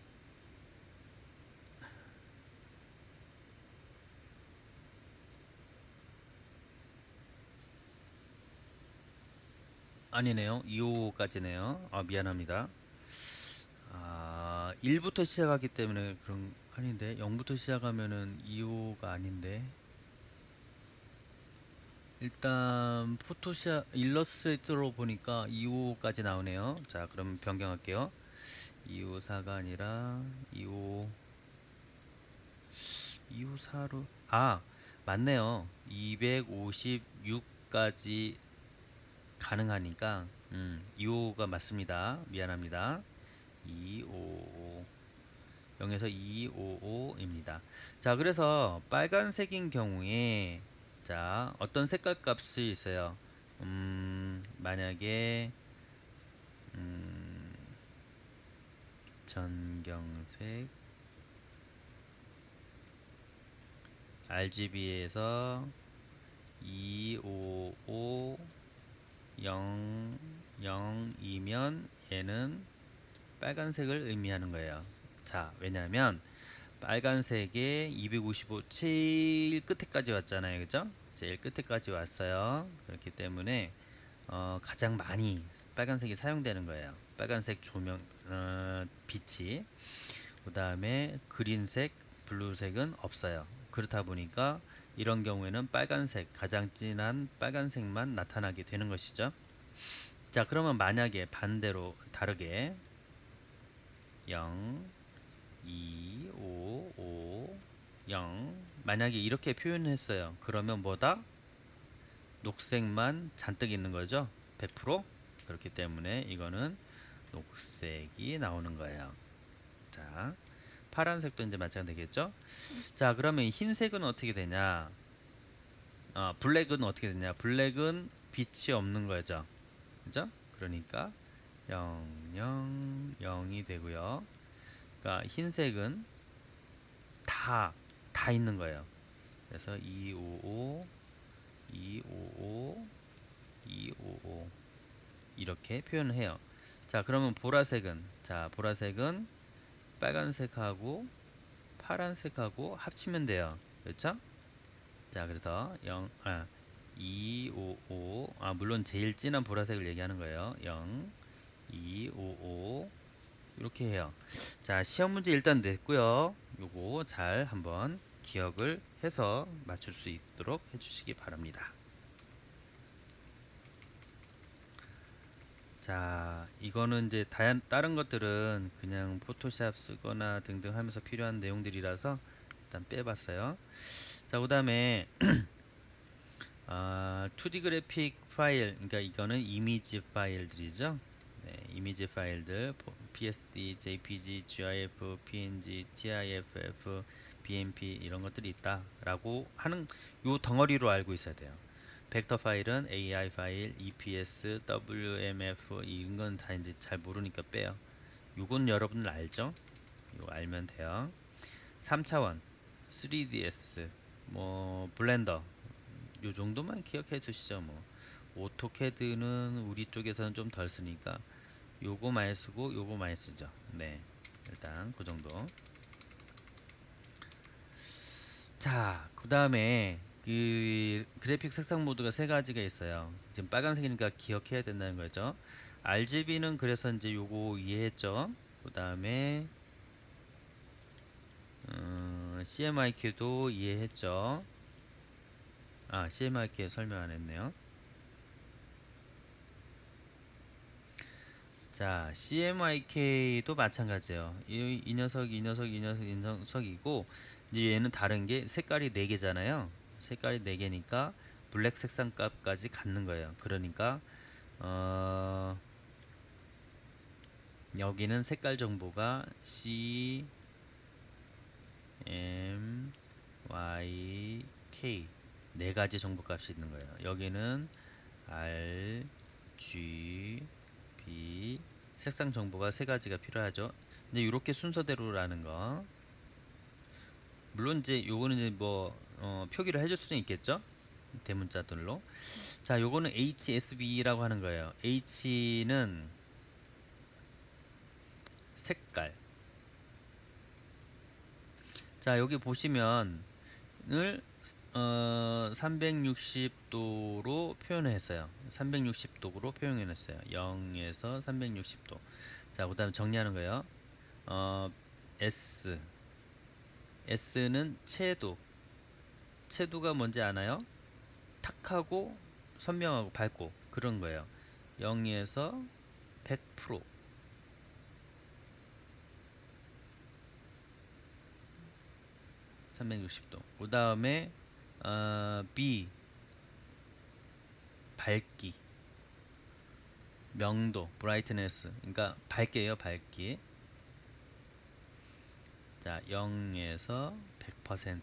아니네요. 255까지네요. 아, 미안합니다. 1부터 시작하기 때문에 그런 아닌데 0부터 시작하면은 255가 아닌데 일단 포토샵 일러스트로 보니까 255까지 나오네요. 자, 그럼 변경할게요. 254가 아니라 25 254로 맞네요. 256까지 가능하니까 255가 맞습니다. 미안합니다. 255 0에서 255입니다. 자, 그래서 빨간색인 경우에 자, 어떤 색깔 값이 있어요. 만약에 전경색 RGB에서 255 0 0이면 얘는 빨간색을 의미하는 거예요. 자, 왜냐하면 빨간색에 255 제일 끝에까지 왔잖아요. 그죠? 제일 끝에까지 왔어요. 그렇기 때문에 가장 많이 빨간색이 사용되는 거예요. 빨간색 조명 빛이. 그 다음에 그린색, 블루색은 없어요. 그렇다 보니까 이런 경우에는 빨간색, 가장 진한 빨간색만 나타나게 되는 것이죠. 자, 그러면 만약에 반대로 다르게 0, 2, 5, 5, 0 만약에 이렇게 표현했어요. 그러면 뭐다? 녹색만 잔뜩 있는 거죠. 100%. 그렇기 때문에 이거는 녹색이 나오는 거예요. 자, 파란색도 이제 마찬가지겠죠. 자, 그러면 흰색은 어떻게 되냐? 블랙은 어떻게 되냐? 블랙은 빛이 없는 거죠. 그죠? 그러니까 0, 0, 0이 되고요. 그러니까 흰색은 다 있는 거예요. 그래서 255, 255, 255 이렇게 표현을 해요. 자, 그러면 보라색은 보라색은 빨간색하고 파란색하고 합치면 돼요. 그렇죠? 자, 그래서 255 물론 제일 진한 보라색을 얘기하는 거예요. 0, 255 이렇게 해요. 자, 시험 문제 일단 냈고요. 요거 잘 한번 기억을 해서 맞출 수 있도록 해주시기 바랍니다. 자, 이거는 이제 다른 것들은 그냥 포토샵 쓰거나 등등 하면서 필요한 내용들이라서 일단 빼봤어요. 자, 그 다음에 2D 그래픽 파일, 그러니까 이거는 이미지 파일들이죠. 네, 이미지 파일들 PSD, JPG, GIF, PNG, TIFF, BMP 이런 것들이 있다라고 하는 요 덩어리로 알고 있어야 돼요. 벡터 파일은 AI 파일, EPS, WMF 이런 건 다 이제 잘 모르니까 빼요. 요건 여러분들 알죠? 이거 알면 돼요. 3차원, 3DS, 뭐 블렌더 요 정도만 기억해 두시죠. 뭐 오토캐드는 우리 쪽에서는 좀 덜 쓰니까 요거 많이 쓰고 요거 많이 쓰죠. 네, 일단 그 정도. 자, 그 다음에 그 그래픽 색상 모드가 세 가지가 있어요. 지금 빨간색이니까 기억해야 된다는 거죠. RGB는 그래서 이제 요거 이해했죠. 그 다음에 CMYK도 이해했죠. CMYK 설명 안 했네요. 자, CMYK도 마찬가지예요. 이 녀석, 이 녀석, 이 녀석, 이 녀석이고 이제 얘는 다른 게 색깔이 4개잖아요. 색깔이 4개니까 블랙 색상 값까지 갖는 거예요. 그러니까 여기는 색깔 정보가 C, M, Y, K 네 가지 정보 값이 있는 거예요. 여기는 R, G, B 색상 정보가 세 가지가 필요하죠. 이제 이렇게 순서대로라는 거. 물론 이제 요거는 이제 뭐 표기를 해줄 수는 있겠죠. 대문자들로. 자, 요거는 HSB라고 하는 거예요. H는 색깔. 자, 여기 보시면 을 360도로 표현했어요. 360도로 표현했어요. 0에서 360도. 자, 그다음 정리하는 거예요. S. S는 채도. 채도가 뭔지 아나요? 탁하고 선명하고 밝고 그런 거예요. 0에서 100%. 360도. 그다음에 B 밝기. 명도, 브라이트네스. 그러니까 밝게요, 밝기. 자, 0에서 100%.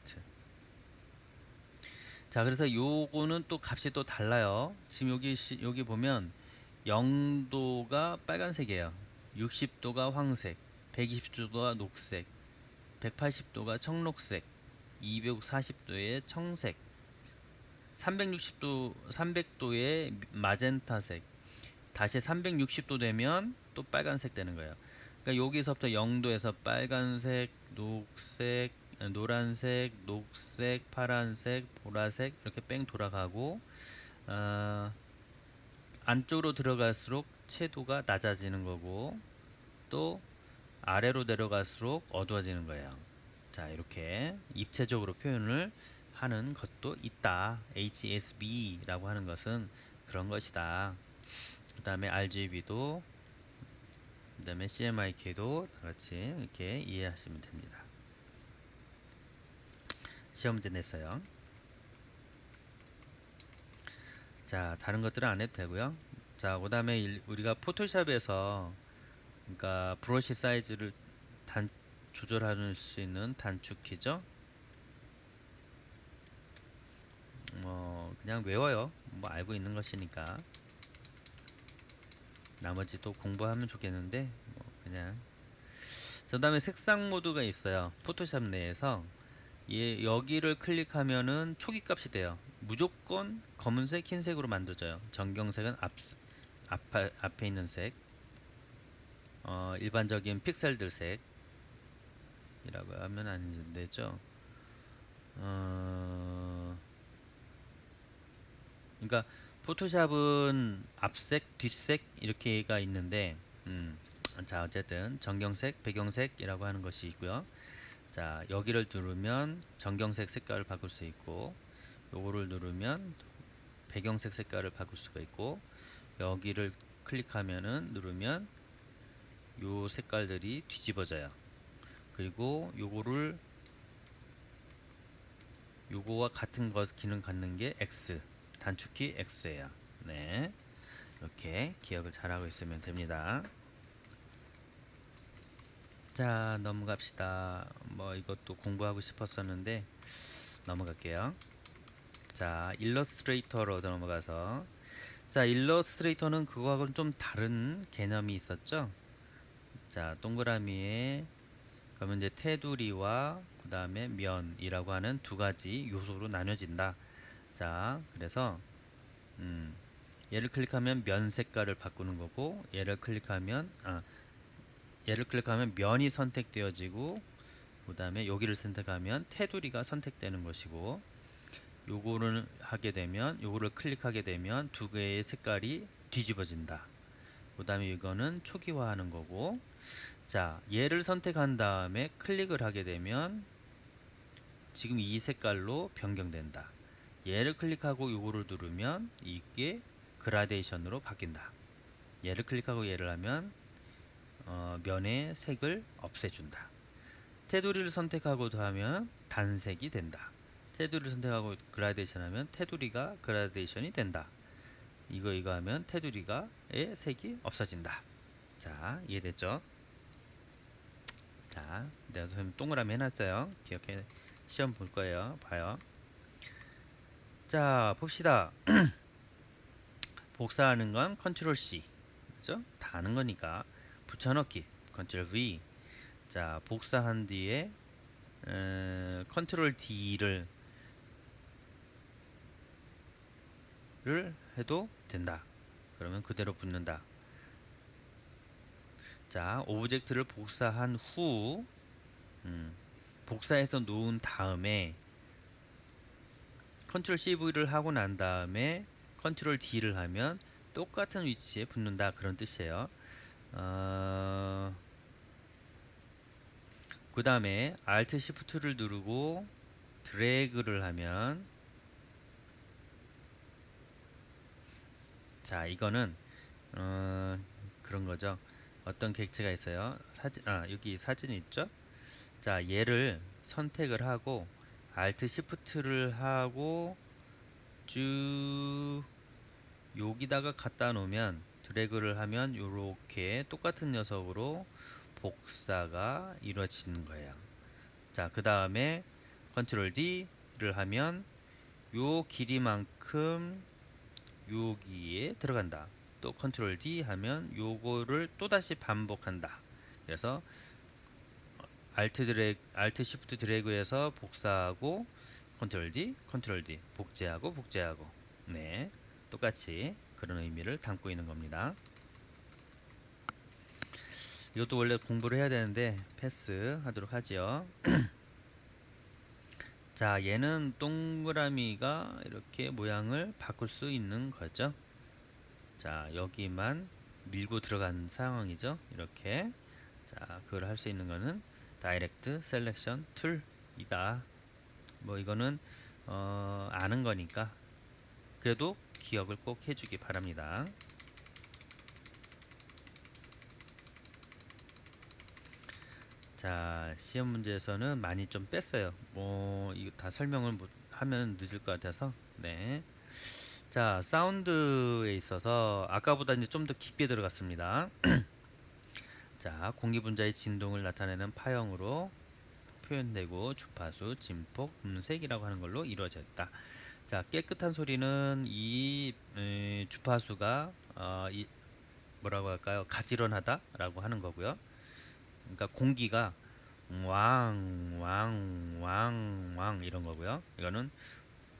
자, 그래서 요거는 또 값이 또 달라요. 지금 여기 보면 0도가 빨간색이에요. 60도가 황색, 120도가 녹색, 180도가 청록색, 240도의 청색, 300도의 마젠타색, 다시 360도 되면 또 빨간색 되는 거예요. 그러니까 여기서부터 0도에서 빨간색, 녹색, 노란색, 녹색, 파란색, 보라색 이렇게 뺑 돌아가고 안쪽으로 들어갈수록 채도가 낮아지는 거고 또 아래로 내려갈수록 어두워지는 거예요. 자, 이렇게 입체적으로 표현을 하는 것도 있다. HSB라고 하는 것은 그런 것이다. 그 다음에 RGB도 그 다음에 CMYK도 같이 이렇게 이해하시면 됩니다. 시험 문제 냈어요. 자, 다른 것들은 안 해도 되고요. 자, 그 다음에 우리가 포토샵에서 그러니까 브러쉬 사이즈를 조절할 수 있는 단축키죠. 그냥 외워요. 뭐 알고 있는 것이니까. 나머지 또 공부하면 좋겠는데 뭐 그냥. 그 다음에 색상 모드가 있어요. 포토샵 내에서 여기를 클릭하면은 초기 값이 돼요. 무조건 검은색, 흰색으로 만들어져요. 전경색은 앞에 있는 색, 일반적인 픽셀들 색이라고 하면 안 되죠. 그러니까 포토샵은 앞색, 뒷색 이렇게가 있는데, 자, 어쨌든 전경색, 배경색이라고 하는 것이 있고요. 자, 여기를 누르면 전경색 색깔을 바꿀 수 있고, 요거를 누르면 배경색 색깔을 바꿀 수가 있고, 여기를 클릭하면은 누르면 요 색깔들이 뒤집어져요. 그리고 요거와 같은 것 기능 갖는 게 X. 단축키 X예요. 네, 이렇게 기억을 잘하고 있으면 됩니다. 자, 넘어갑시다. 뭐 이것도 공부하고 싶었었는데 넘어갈게요. 자, 일러스트레이터로 넘어가서, 자, 일러스트레이터는 그거하고는 좀 다른 개념이 있었죠. 자, 동그라미에 그러면 이제 테두리와 그 다음에 면이라고 하는 두 가지 요소로 나눠진다. 자, 그래서 얘를 클릭하면 면 색깔을 바꾸는 거고, 얘를 클릭하면 면이 선택되어지고, 그 다음에 여기를 선택하면 테두리가 선택되는 것이고, 요거를 하게 되면, 요거를 클릭하게 되면 두 개의 색깔이 뒤집어진다. 그 다음에 이거는 초기화하는 거고, 자, 얘를 선택한 다음에 클릭을 하게 되면 지금 이 색깔로 변경된다. 얘를 클릭하고 요거를 누르면 이게 그라데이션으로 바뀐다. 얘를 클릭하고 얘를 하면 면의 색을 없애준다. 테두리를 선택하고 하면 단색이 된다. 테두리를 선택하고 그라데이션 하면 테두리가 그라데이션이 된다. 이거 하면 테두리가의 색이 없어진다. 자, 이해됐죠? 자, 내가 선생님 동그라미 해놨어요. 기억해, 시험 볼 거예요. 봐요. 자, 봅시다. 복사하는 건 컨트롤 C, 그죠? 다 하는 거니까 붙여넣기 컨트롤 V. 자, 복사한 뒤에 컨트롤 D를 해도 된다. 그러면 그대로 붙는다. 자, 오브젝트를 복사한 후 복사해서 놓은 다음에 컨트롤 CV를 하고 난 다음에 컨트롤 D를 하면 똑같은 위치에 붙는다, 그런 뜻이에요. 그 다음에 Alt Shift를 누르고 드래그를 하면, 자, 이거는 그런 거죠. 어떤 객체가 있어요. 여기 사진이 있죠. 자, 얘를 선택을 하고 Alt Shift를 하고 쭉 여기다가 갖다 놓으면, 드래그를 하면 요렇게 똑같은 녀석으로 복사가 이루어지는 거예요. 자, 그 다음에 컨트롤 D를 하면 요 길이만큼 여기에 들어간다. 또 컨트롤 D 하면 요거를 또다시 반복한다. 그래서 Alt Shift 드래그해서 복사하고 컨트롤 D 복제하고 복제하고, 네, 똑같이 그런 의미를 담고 있는 겁니다. 이것도 원래 공부를 해야 되는데 패스 하도록 하지요. 자, 얘는 동그라미가 이렇게 모양을 바꿀 수 있는 거죠. 자, 여기만 밀고 들어간 상황이죠. 이렇게. 자, 그걸 할 수 있는 거는 다이렉트 셀렉션 툴이다. 뭐 이거는 아는 거니까 그래도 기억을 꼭 해주기 바랍니다. 자, 시험 문제에서는 많이 좀 뺐어요. 뭐 이거 다 설명을 하면 늦을 것 같아서. 네. 자, 사운드에 있어서 아까보다 이제 좀 더 깊게 들어갔습니다. 자, 공기 분자의 진동을 나타내는 파형으로 표현되고 주파수, 진폭, 음색이라고 하는 걸로 이루어졌다. 자, 깨끗한 소리는 이 주파수가 뭐라고 할까요? 가지런하다라고 하는 거고요. 그러니까 공기가 왕 이런 거고요. 이거는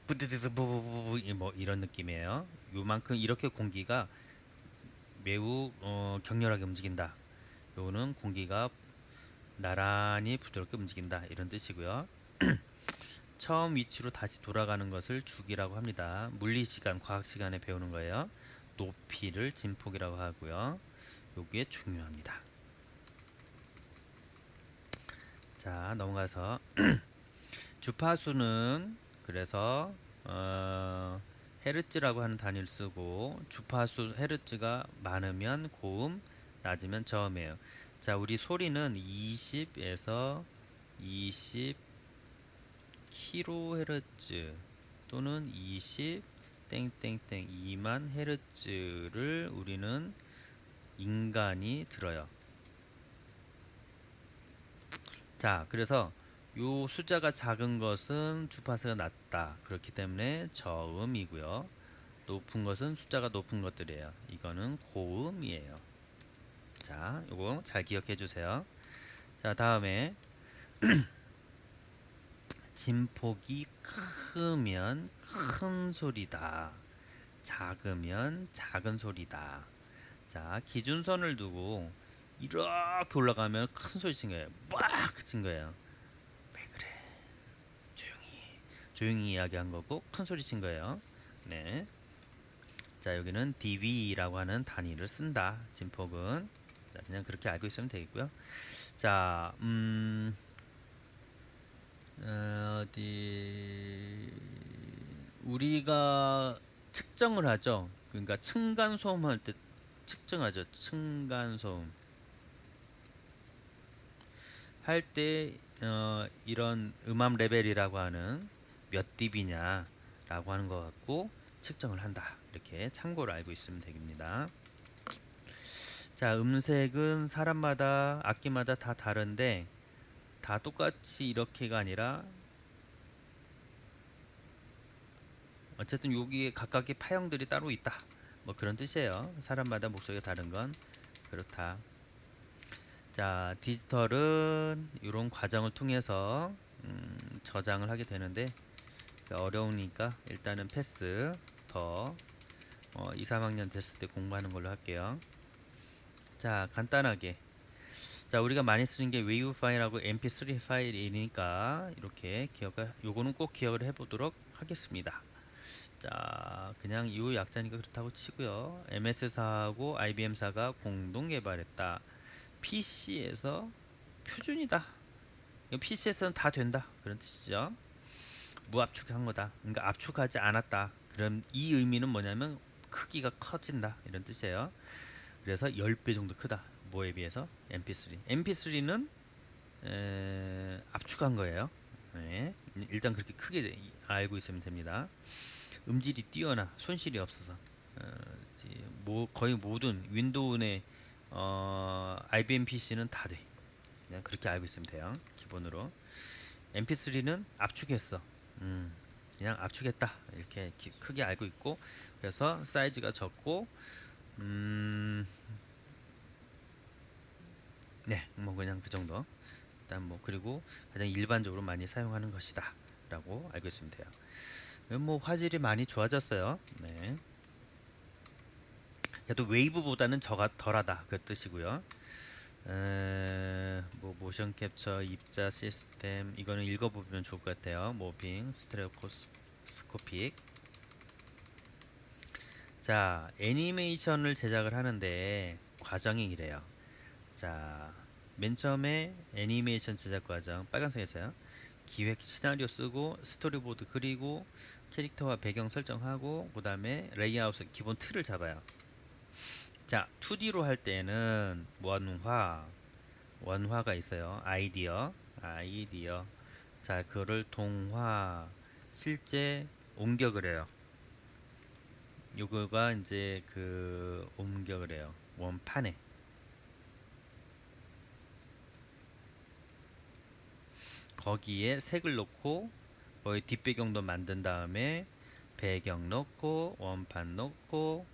부드드드 부부부 뭐 이런 느낌이에요. 요만큼 이렇게 공기가 매우 격렬하게 움직인다. 요거는 공기가 나란히 부드럽게 움직인다, 이런 뜻이고요. 처음 위치로 다시 돌아가는 것을 주기라고 합니다. 물리시간, 과학시간에 배우는 거예요. 높이를 진폭이라고 하고요. 요게 중요합니다. 자, 넘어가서 주파수는 그래서 헤르츠라고 하는 단위를 쓰고, 주파수 헤르츠가 많으면 고음, 낮으면 저음이에요. 자, 우리 소리는 20에서 20 kHz 또는 20 땡땡땡 2만 헤르츠를 우리는 인간이 들어요. 자, 그래서 요 숫자가 작은 것은 주파수가 낮다. 그렇기 때문에 저음이고요. 높은 것은 숫자가 높은 것들이에요. 이거는 고음이에요. 자, 요거 잘 기억해 주세요. 자, 다음에 진폭이 크면 큰 소리다. 작으면 작은 소리다. 자, 기준선을 두고 이렇게 올라가면 큰 소리 친 거예요. 빡! 친 거예요. 왜 그래? 조용히 이야기한 거고 큰 소리 친 거예요. 네. 자, 여기는 dB라고 하는 단위를 쓴다. 진폭은. 자, 그냥 그렇게 알고 있으면 되겠고요. 자, 어디 우리가 측정을 하죠. 그러니까 층간 소음 할 때 측정하죠. 층간 소음 할 때 이런 음압 레벨이라고 하는 몇 dB냐라고 하는 것 갖고 측정을 한다. 이렇게 참고로 알고 있으면 되겠습니다. 자, 음색은 사람마다 악기마다 다 다른데 다 똑같이 이렇게가 아니라 어쨌든 여기에 각각의 파형들이 따로 있다. 뭐 그런 뜻이에요. 사람마다 목소리가 다른 건 그렇다. 자, 디지털은 이런 과정을 통해서 저장을 하게 되는데 어려우니까 일단은 패스. 더 2, 3학년 됐을 때 공부하는 걸로 할게요. 자, 간단하게 자, 우리가 많이 쓰는 게 웨이브 파일하고 mp3 파일이니까 이렇게 요거는 꼭 기억을 해보도록 하겠습니다. 자, 그냥 이 약자니까 그렇다고 치고요. MS사하고 IBM사가 공동 개발했다. PC에서 표준이다. PC에서는 다 된다. 그런 뜻이죠. 무압축한 거다. 그러니까 압축하지 않았다. 그럼 이 의미는 뭐냐면 크기가 커진다. 이런 뜻이에요. 그래서 10배 정도 크다. 뭐에 비해서? MP3. MP3는 압축한 거예요. 네. 일단 그렇게 크게 알고 있으면 됩니다. 음질이 뛰어나 손실이 없어서 거의 모든 윈도우 내 IBM PC는 다 돼. 그냥 그렇게 알고 있으면 돼요. 기본으로. MP3는 압축했어. 그냥 압축했다. 이렇게 크게 알고 있고 그래서 사이즈가 적고 네, 뭐 그냥 그 정도. 일단 뭐 그리고 가장 일반적으로 많이 사용하는 것이다라고 알고 있으면 돼요. 뭐 화질이 많이 좋아졌어요. 네. 그래도 웨이브보다는 저가 덜하다 그 뜻이고요. 뭐 모션 캡처 입자 시스템 이거는 읽어보면 좋을 것 같아요. 모빙 스테레오스코픽. 자, 애니메이션을 제작을 하는데 과정이 이래요. 자, 맨 처음에 애니메이션 제작 과정 빨간색에서요. 기획 시나리오 쓰고 스토리보드 그리고 캐릭터와 배경 설정하고 그 다음에 레이아웃 기본 틀을 잡아요. 자, 2D로 할 때는 원화가 있어요. 아이디어. 자, 그거를 동화 실제 옮겨 그래요. 요거가 이제 그 옮겨 그래요. 원판에. 거기에 색을 넣고 거기 뒷배경도 만든 다음에 배경 넣고 원판 넣고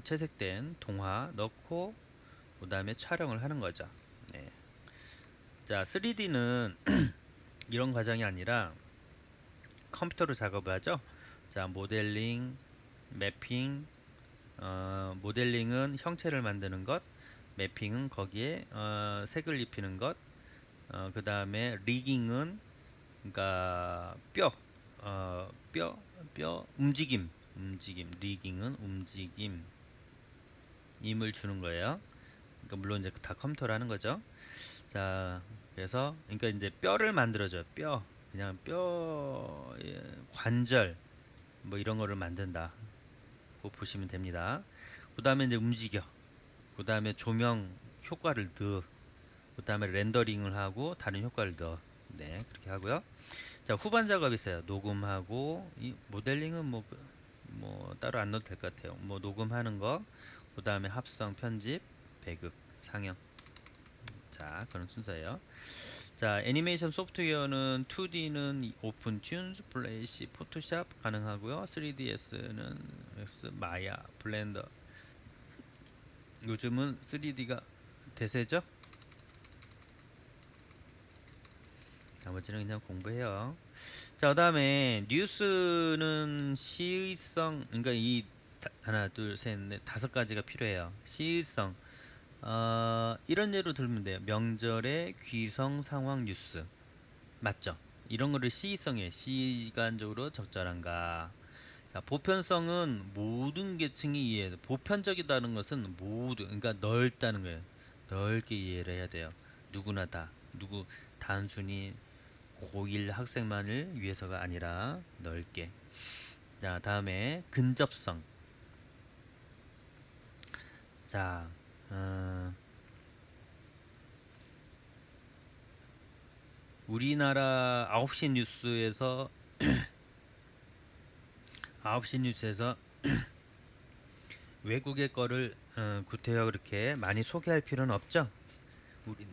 채색된 동화 넣고 그 다음에 촬영을 하는 거죠. 네. 자, 3D는 이런 과정이 아니라 컴퓨터로 작업을 하죠. 자, 모델링, 매핑, 모델링은 형체를 만드는 것, 매핑은 거기에 색을 입히는 것, 그 다음에 리깅은 그러니까 뼈 리깅은 움직임, 임을 주는 거예요. 그러니까 물론 이제 다 컴퓨터로 하는 거죠. 자, 그래서 그러니까 이제 뼈를 만들어줘요. 그냥 관절 뭐 이런 거를 만든다. 고 보시면 됩니다. 그 다음에 이제 움직여. 그 다음에 조명 효과를 넣어. 그 다음에 렌더링을 하고 다른 효과를 넣어. 네, 그렇게 하고요. 자, 후반 작업이 있어요. 녹음하고 이 모델링은 뭐 뭐 따로 안 넣어도 될 것 같아요. 뭐 녹음하는 거, 그 다음에 합성, 편집, 배급, 상영. 자, 그런 순서예요. 자, 애니메이션 소프트웨어는 2D는 오픈 튠즈, 플래시, 포토샵 가능하고요. 3DS는 맥스, 마야, 블렌더. 요즘은 3D가 대세죠? 나머지는 그냥 공부해요. 자, 그다음에 뉴스는 시의성, 그러니까 하나, 둘, 셋, 넷, 다섯 가지가 필요해요. 시의성. 이런 예로 들면 돼요. 명절의 귀성 상황 뉴스. 맞죠? 이런 거를 시의성이에요. 시간적으로 적절한가. 자, 보편성은 모든 계층이 이해해. 보편적이다는 것은 모두, 그러니까 넓다는 거예요. 넓게 이해를 해야 돼요. 누구나 다. 단순히 고1 학생만을 위해서가 아니라 넓게. 자, 다음에 근접성. 자, 우리나라 9시 뉴스에서 9시 뉴스에서 외국의 거를 구태여 그렇게 많이 소개할 필요는 없죠. 우리,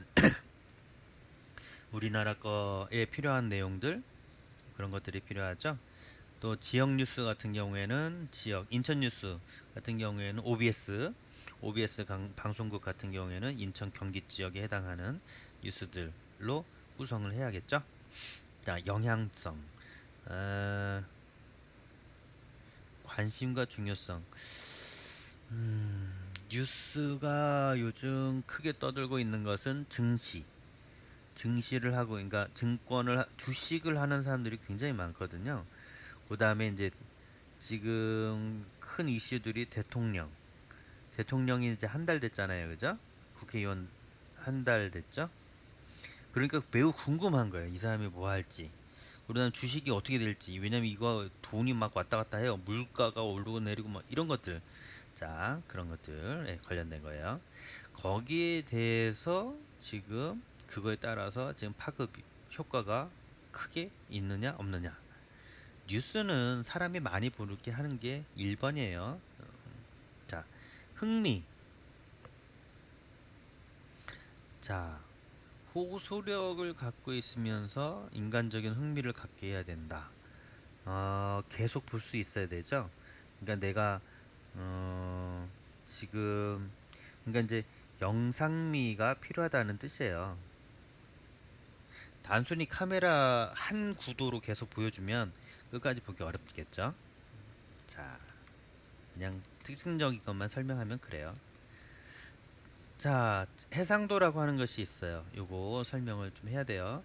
우리나라 거에 필요한 내용들 그런 것들이 필요하죠. 또 지역 뉴스 같은 경우에는 인천 뉴스 같은 경우에는 OBS 방송국 같은 경우에는 인천 경기 지역에 해당하는 뉴스들로 구성을 해야겠죠. 자, 영향성, 어, 관심과 중요성. 뉴스가 요즘 크게 떠들고 있는 것은 증시를 하고, 그러니까 주식을 하는 사람들이 굉장히 많거든요. 그 다음에 이제 지금 큰 이슈들이 대통령이 이제 한 달 됐잖아요, 그죠? 국회의원 한 달 됐죠? 그러니까 매우 궁금한 거예요, 이 사람이 뭐 할지. 그다음 주식이 어떻게 될지. 왜냐면 이거 돈이 막 왔다 갔다 해요. 물가가 오르고 내리고 뭐 이런 것들. 자, 그런 것들 관련된 거예요. 거기에 대해서 지금 그거에 따라서 지금 파급 효과가 크게 있느냐 없느냐. 뉴스는 사람이 많이 보게 하는 게 1번이에요. 자, 흥미. 자, 호소력을 갖고 있으면서 인간적인 흥미를 갖게 해야 된다. 계속 볼 수 있어야 되죠. 그러니까 내가 지금 그러니까 이제 영상미가 필요하다는 뜻이에요. 단순히 카메라 한 구도로 계속 보여주면 끝까지 보기 어렵겠죠. 자, 그냥 특징적인 것만 설명하면 그래요. 자, 해상도라고 하는 것이 있어요. 요거 설명을 좀 해야 돼요.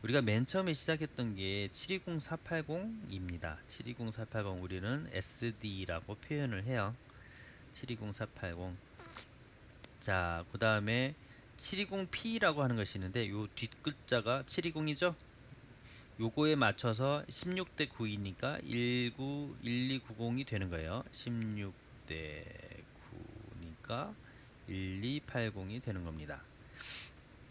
우리가 맨 처음에 시작했던 게 720480입니다. 720480 우리는 SD라고 표현을 해요. 720480. 자, 그 다음에 720P라고 하는 것이 있는데 요 뒷글자가 720이죠? 요거에 맞춰서 16대 9이니까 1290이 되는 거예요. 16대 9니까 1280이 되는 겁니다.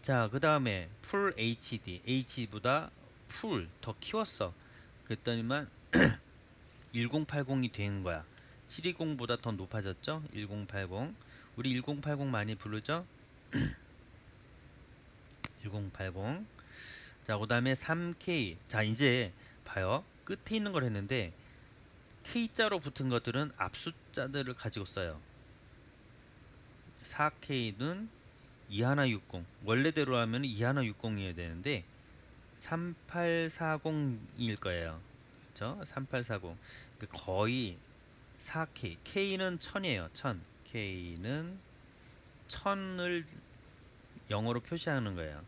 자, 그 다음에 풀 HD, H보다 풀 더 키웠어. 그랬더니만 1080이 된 거야. 720보다 더 높아졌죠? 1080. 우리 1080 많이 부르죠? 1080. 자, 그 다음에 3K. 자, 이제 봐요. 끝에 있는 걸 했는데 K자로 붙은 것들은 앞숫자들을 가지고 써요. 4K는 2160. 원래대로 하면 2160이어야 되는데 3840일 거예요. 그렇죠? 3840. 거의 4K. K는 1000이에요. 1000. K는 1000을 영어로 표시하는 거예요.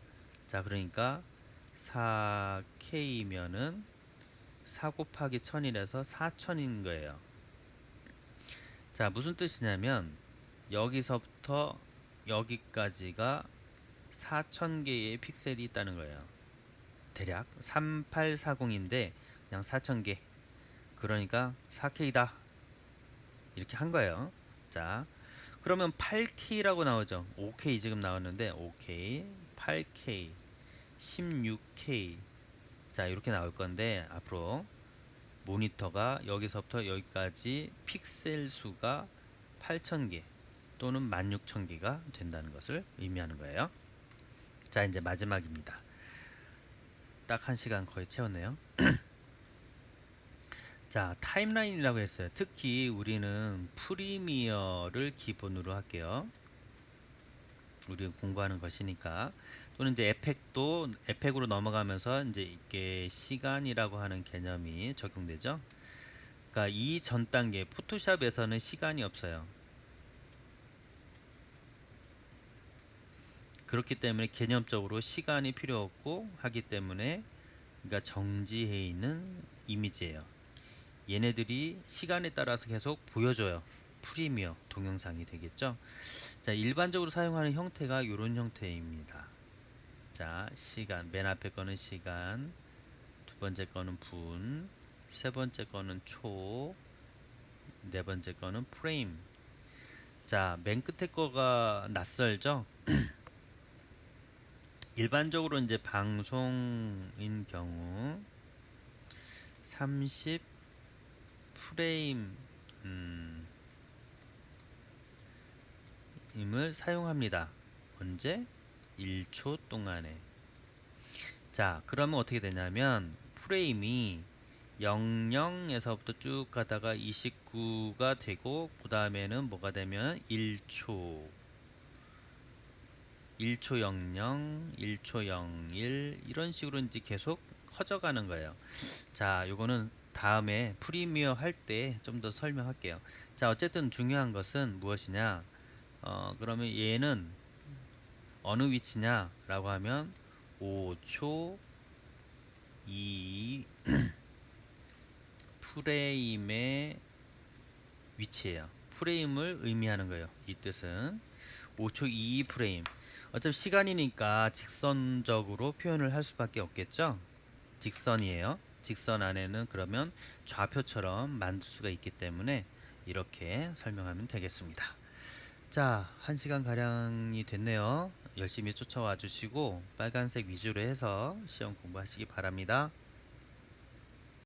자, 그러니까 4K면은 4 곱하기 1000이라서 4000인 거예요. 자, 무슨 뜻이냐면 여기서부터 여기까지가 4000개의 픽셀이 있다는 거예요. 대략 3840인데 그냥 4000개. 그러니까 4K다. 이렇게 한 거예요. 자, 그러면 8K라고 나오죠. 5K 지금 나왔는데 5K, 8K, 16K. 자, 이렇게 나올 건데 앞으로 모니터가 여기서부터 여기까지 픽셀 수가 8000개 또는 16000개가 된다는 것을 의미하는 거예요. 자, 이제 마지막입니다. 딱 1시간 거의 채웠네요. 자, 타임라인이라고 했어요. 특히 우리는 프리미어를 기본으로 할게요. 우리는 공부하는 것이니까. 또는 이제 에펙도 에펙으로 넘어가면서 이제 이게 시간이라고 하는 개념이 적용되죠. 그러니까 이 전 단계 포토샵에서는 시간이 없어요. 그렇기 때문에 개념적으로 시간이 필요 없고 하기 때문에, 그러니까 정지해 있는 이미지예요. 얘네들이 시간에 따라서 계속 보여줘요. 프리미어 동영상이 되겠죠. 자, 일반적으로 사용하는 형태가 이런 형태입니다. 자, 시간, 맨 앞에 거는 시간, 두 번째 거는 분, 세 번째 거는 초, 네 번째 거는 프레임. 자, 맨 끝에 거가 낯설죠? 일반적으로 이제 방송인 경우 30 프레임 임을 사용합니다. 언제? 1초 동안에. 자, 그러면 어떻게 되냐면 프레임이 00에서부터 쭉 가다가 29가 되고, 그 다음에는 뭐가 되면 1초 00, 1초 01 이런 식으로 이제 계속 커져가는 거예요. 자, 요거는 다음에 프리미어 할 때 좀 더 설명할게요. 자, 어쨌든 중요한 것은 무엇이냐? 그러면 얘는 어느 위치냐 라고 하면 5초 2 프레임의 위치예요. 프레임을 의미하는 거예요. 이 뜻은 5초 2 프레임. 어차피 시간이니까 직선적으로 표현을 할 수밖에 없겠죠. 직선이에요. 직선 안에는 그러면 좌표처럼 만들 수가 있기 때문에 이렇게 설명하면 되겠습니다. 자, 1시간 가량이 됐네요. 열심히 쫓아와 주시고 빨간색 위주로 해서 시험 공부하시기 바랍니다.